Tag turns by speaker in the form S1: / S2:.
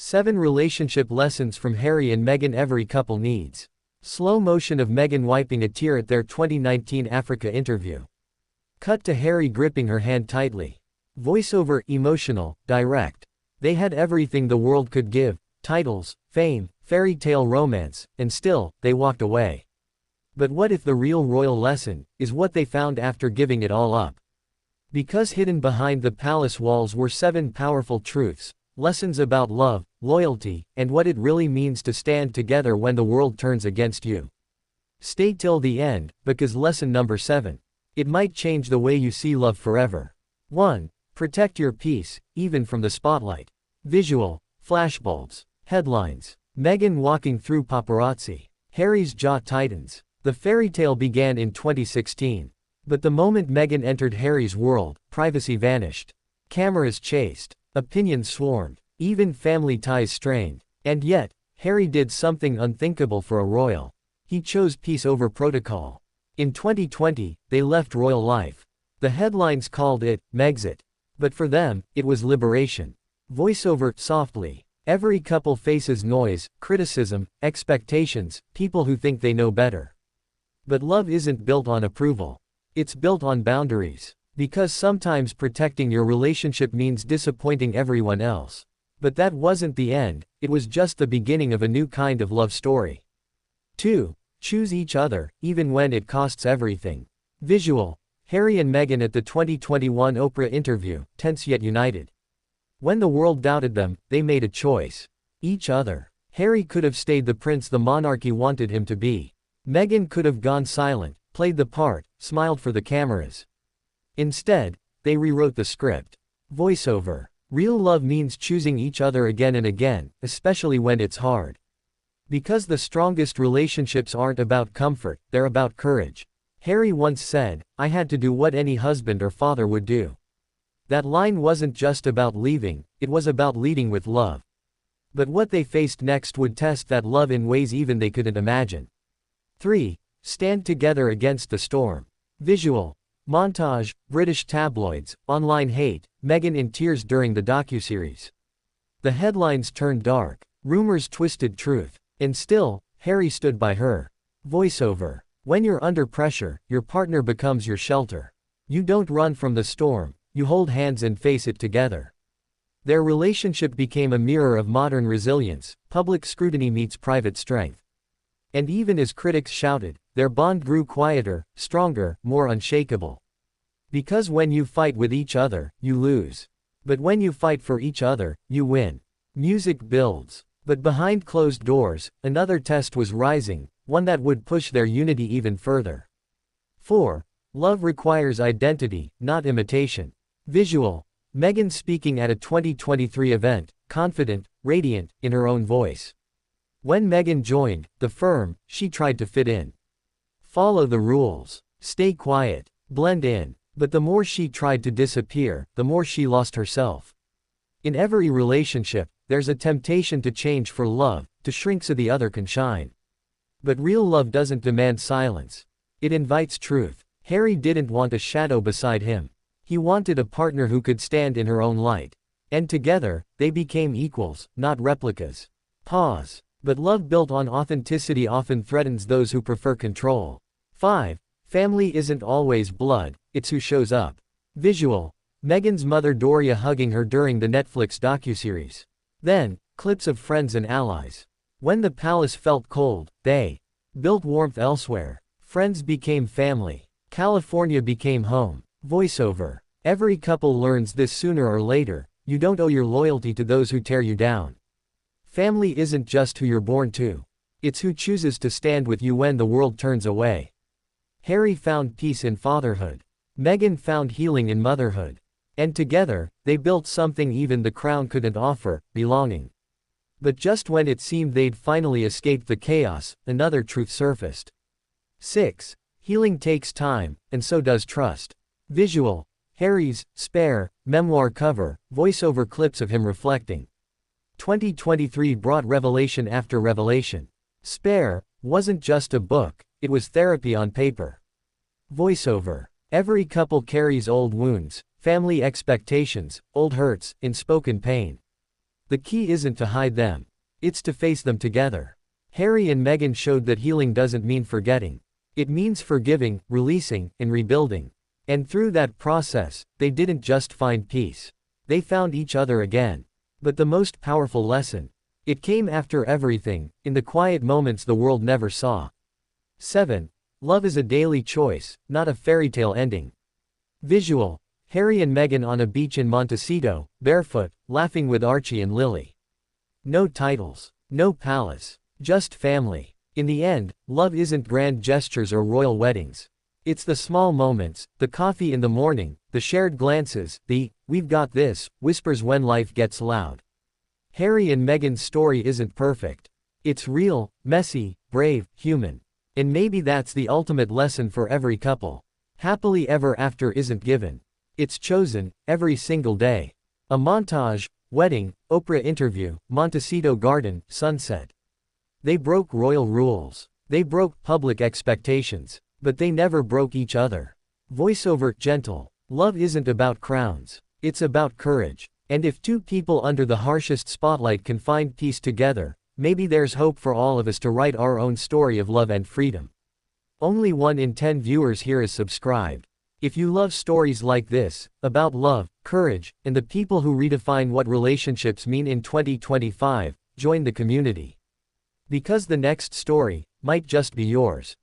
S1: 7 Relationship Lessons from Harry and Meghan every couple needs. Slow motion of Meghan wiping a tear at their 2019 Africa interview. Cut to Harry gripping her hand tightly. Voiceover, emotional, direct. They had everything the world could give, titles, fame, fairy tale romance, and still, they walked away. But what if the real royal lesson is what they found after giving it all up? Because hidden behind the palace walls were 7 powerful truths, lessons about love, loyalty, and what it really means to stand together when the world turns against you. Stay till the end, because lesson number 7. It might change the way you see love forever. 1. Protect your peace, even from the spotlight. Visual, flashbulbs, headlines. Meghan walking through paparazzi. Harry's jaw tightens. The fairy tale began in 2016. But the moment Meghan entered Harry's world, privacy vanished. Cameras chased. Opinions swarmed. Even family ties strained. And yet, Harry did something unthinkable for a royal. He chose peace over protocol. In 2020, they left royal life. The headlines called it Megxit. But for them, it was liberation. Voiceover, softly. Every couple faces noise, criticism, expectations, people who think they know better. But love isn't built on approval. It's built on boundaries. Because sometimes protecting your relationship means disappointing everyone else. But that wasn't the end, it was just the beginning of a new kind of love story. 2. Choose each other, even when it costs everything. Visual. Harry and Meghan at the 2021 Oprah interview, tense yet united. When the world doubted them, they made a choice. Each other. Harry could have stayed the prince the monarchy wanted him to be. Meghan could have gone silent, played the part, smiled for the cameras. Instead, they rewrote the script. Voiceover. Real love means choosing each other again and again, especially when it's hard. Because the strongest relationships aren't about comfort, they're about courage. Harry once said, "I had to do what any husband or father would do." That line wasn't just about leaving, it was about leading with love. But what they faced next would test that love in ways even they couldn't imagine. 3. Stand together against the storm. Visual. Montage, British tabloids, online hate, Meghan in tears during the docuseries. The headlines turned dark, rumors twisted truth, and still, Harry stood by her. Voiceover. When you're under pressure, your partner becomes your shelter. You don't run from the storm, you hold hands and face it together. Their relationship became a mirror of modern resilience, public scrutiny meets private strength. And even as critics shouted, their bond grew quieter, stronger, more unshakable. Because when you fight with each other, you lose. But when you fight for each other, you win. Music builds. But behind closed doors, another test was rising, one that would push their unity even further. 4. Love requires identity, not imitation. Visual. Meghan speaking at a 2023 event, confident, radiant, in her own voice. When Meghan joined the firm, she tried to fit in. Follow the rules. Stay quiet. Blend in. But the more she tried to disappear, the more she lost herself. In every relationship, there's a temptation to change for love, to shrink so the other can shine. But real love doesn't demand silence. It invites truth. Harry didn't want a shadow beside him. He wanted a partner who could stand in her own light. And together, they became equals, not replicas. Pause. But love built on authenticity often threatens those who prefer control. 5. Family isn't always blood, it's who shows up. Visual. Meghan's mother Doria hugging her during the Netflix docuseries. Then, clips of friends and allies. When the palace felt cold, they built warmth elsewhere. Friends became family. California became home. Voiceover. Every couple learns this sooner or later, you don't owe your loyalty to those who tear you down. Family isn't just who you're born to. It's who chooses to stand with you when the world turns away. Harry found peace in fatherhood. Meghan found healing in motherhood. And together, they built something even the crown couldn't offer, belonging. But just when it seemed they'd finally escaped the chaos, another truth surfaced. 6. Healing takes time, and so does trust. Visual. Harry's Spare memoir cover, voiceover clips of him reflecting. 2023 brought revelation after revelation. Spare wasn't just a book, it was therapy on paper. Voiceover. Every couple carries old wounds, family expectations, old hurts, unspoken pain. The key isn't to hide them. It's to face them together. Harry and Meghan showed that healing doesn't mean forgetting. It means forgiving, releasing, and rebuilding. And through that process, they didn't just find peace. They found each other again. But the most powerful lesson. It came after everything, in the quiet moments the world never saw. 7. Love is a daily choice, not a fairy tale ending. Visual. Harry and Meghan on a beach in Montecito, barefoot, laughing with Archie and Lily. No titles. No palace. Just family. In the end, love isn't grand gestures or royal weddings. It's the small moments, the coffee in the morning, the shared glances, the "we've got this" whispers when life gets loud. Harry and Meghan's story isn't perfect. It's real, messy, brave, human. And maybe that's the ultimate lesson for every couple. Happily ever after isn't given. It's chosen, every single day. A montage, wedding, Oprah interview, Montecito garden, sunset. They broke royal rules. They broke public expectations. But they never broke each other. Voiceover, gentle. Love isn't about crowns. It's about courage. And if two people under the harshest spotlight can find peace together, maybe there's hope for all of us to write our own story of love and freedom. Only 1 in 10 viewers here is subscribed. If you love stories like this, about love, courage, and the people who redefine what relationships mean in 2025, join the community. Because the next story might just be yours.